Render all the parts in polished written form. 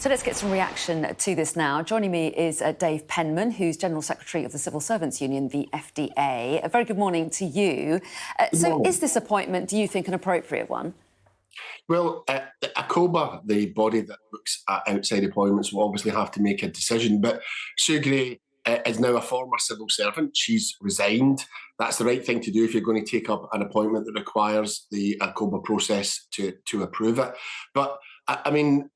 So let's get some reaction to this now. Joining me is Dave Penman, who's General Secretary of the Civil Servants Union, the FDA. A very good morning to you. So is this appointment, do you think, an appropriate one? Well, ACOBA, the body that looks at outside appointments, will obviously have to make a decision. But Sue Gray is now a former civil servant. She's resigned. That's the right thing to do if you're going to take up an appointment that requires the ACOBA process to approve it. But I mean,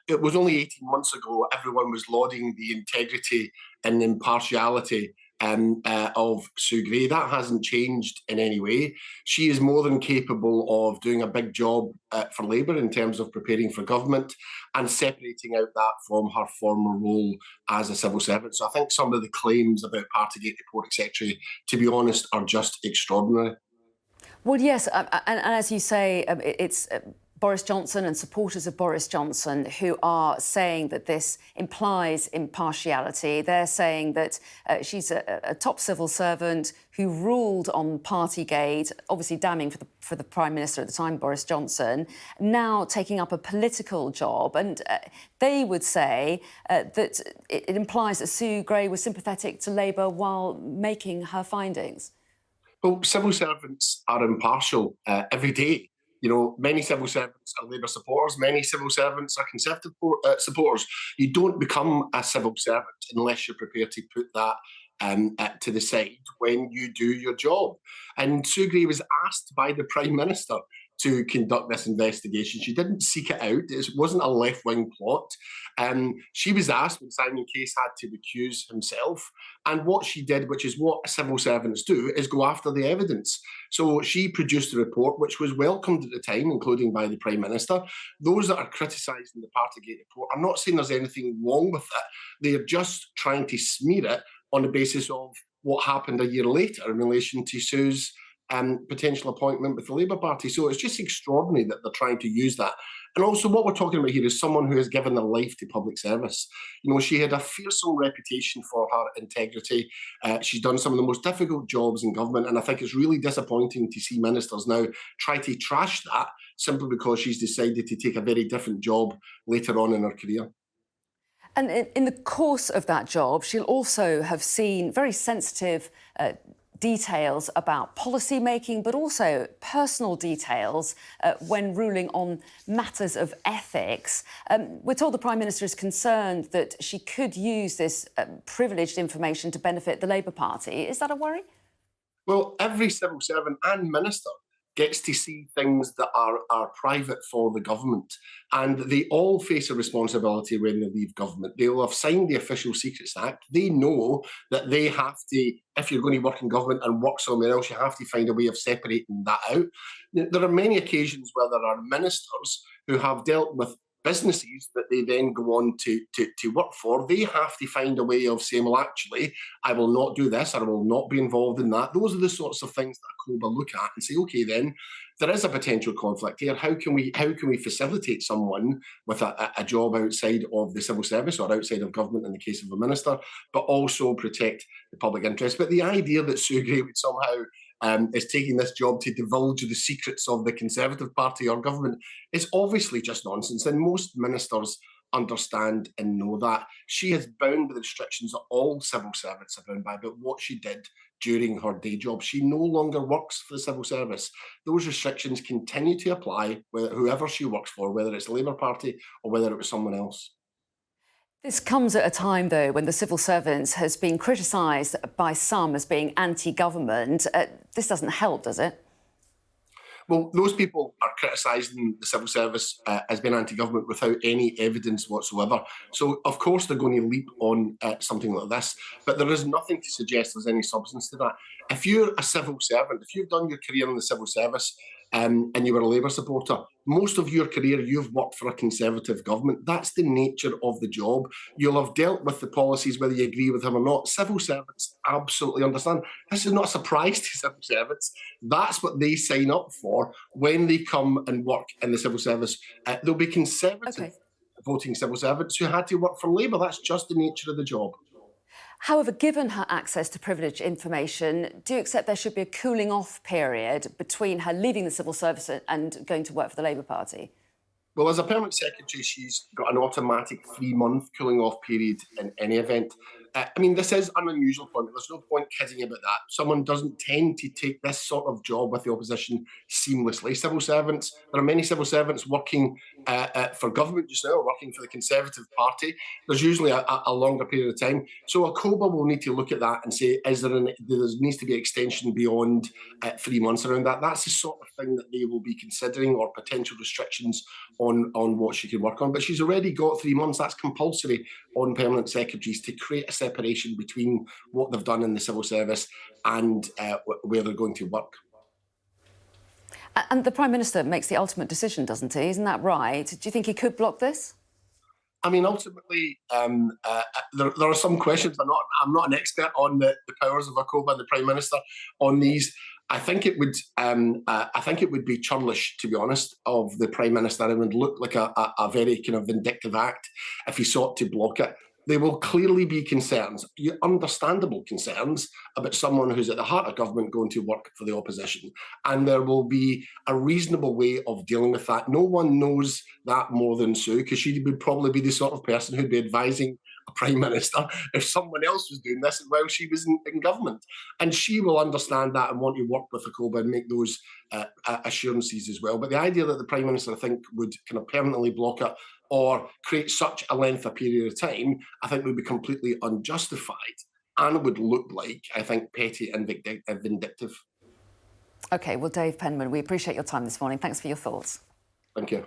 it was only 18 months ago everyone was lauding the integrity and impartiality of Sue Gray. That hasn't changed in any way. She is more than capable of doing a big job for Labour in terms of preparing for government and separating out that from her former role as a civil servant. So I think some of the claims about Partygate report, etc., to be honest, are just extraordinary. Well, yes, and as you say, it's Boris Johnson and supporters of Boris Johnson who are saying that this implies impartiality. They're saying that she's a top civil servant who ruled on Partygate, obviously damning for the Prime Minister at the time, Boris Johnson, now taking up a political job. And they would say that it implies that Sue Gray was sympathetic to Labour while making her findings. Well, civil servants are impartial every day. You know, many civil servants are Labour supporters, many civil servants are Conservative supporters. You don't become a civil servant unless you're prepared to put that to the side when you do your job. And Sue Gray was asked by the Prime Minister to conduct this investigation. She didn't seek it out. It wasn't a left-wing plot. She was asked when Simon Case had to recuse himself. And what she did, which is what civil servants do, is go after the evidence. So she produced a report which was welcomed at the time, including by the Prime Minister. Those that are criticising the Partygate report are not saying there's anything wrong with it. They're just trying to smear it on the basis of what happened a year later in relation to Sue's potential appointment with the Labour Party. So it's just extraordinary that they're trying to use that. And also what we're talking about here is someone who has given their life to public service. You know, she had a fearsome reputation for her integrity. She's done some of the most difficult jobs in government, and I think it's really disappointing to see ministers now try to trash that simply because she's decided to take a very different job later on in her career. And in the course of that job, she'll also have seen very sensitive details about policy making, but also personal details when ruling on matters of ethics. We're told the Prime Minister is concerned that she could use this privileged information to benefit the Labour Party. Is that a worry? Well, every civil servant and minister gets to see things that are private for the government. And they all face a responsibility when they leave government. They will have signed the Official Secrets Act. They know that they have to, if you're going to work in government and work somewhere else, you have to find a way of separating that out. There are many occasions where there are ministers who have dealt with businesses that they then go on to work for. They have to find a way of saying, well, actually, I will not do this, or I will not be involved in that. Those are the sorts of things that ACOBA look at and say, OK, then there is a potential conflict here. How can we facilitate someone with a job outside of the civil service or outside of government in the case of a minister, but also protect the public interest? But the idea that Sue Gray would somehow is taking this job to divulge the secrets of the Conservative Party or government is obviously just nonsense. And most ministers understand and know that. She is bound by the restrictions that all civil servants are bound by, but what she did during her day job. She no longer works for the civil service. Those restrictions continue to apply, whoever she works for, whether it's the Labour Party or whether it was someone else. This comes at a time, though, when the civil servants has been criticised by some as being anti-government. This doesn't help, does it? Well, those people are criticising the civil service as being anti-government without any evidence whatsoever. So, of course, they're going to leap on something like this. But there is nothing to suggest there's any substance to that. If you're a civil servant, if you've done your career in the civil service and you were a Labour supporter, most of your career you've worked for a Conservative government. That's the nature of the job. You'll have dealt with the policies whether you agree with them or not. Civil servants absolutely understand. This is not a surprise to civil servants. That's what they sign up for when they come and work in the civil service. There'll be Conservative voting civil servants who had to work for Labour. That's just the nature of the job. However, given her access to privileged information, do you accept there should be a cooling off period between her leaving the civil service and going to work for the Labour Party? Well, as a permanent secretary, she's got an automatic 3-month cooling off period in any event. I mean, this is an unusual point. There's no point kidding about that. Someone doesn't tend to take this sort of job with the opposition seamlessly. Civil servants, there are many civil servants working for government just now, working for the Conservative Party. There's usually a longer period of time. So a COBA will need to look at that and say, there needs to be extension beyond 3 months around that. That's the sort of thing that they will be considering, or potential restrictions on what she can work on. But she's already got 3 months. That's compulsory on permanent secretaries to create a separation between what they've done in the civil service and where they're going to work. And the Prime Minister makes the ultimate decision, doesn't he? Isn't that right? Do you think he could block this? I mean, ultimately, there are some questions. I'm not an expert on the powers of a COBA and the Prime Minister on these. I think it would be churlish, to be honest, of the Prime Minister. It would look like a very kind of vindictive act if he sought to block it. There will clearly be concerns, understandable concerns, about someone who's at the heart of government going to work for the opposition. And there will be a reasonable way of dealing with that. No one knows that more than Sue, because she would probably be the sort of person who'd be advising a Prime Minister if someone else was doing this while she was in government. And she will understand that and want to work with the COBA and make those assurances as well. But the idea that the Prime Minister, I think, would kind of permanently block it or create such a lengthy period of time, I think would be completely unjustified and would look like, I think, petty and vindictive. OK, well, Dave Penman, we appreciate your time this morning. Thanks for your thoughts. Thank you.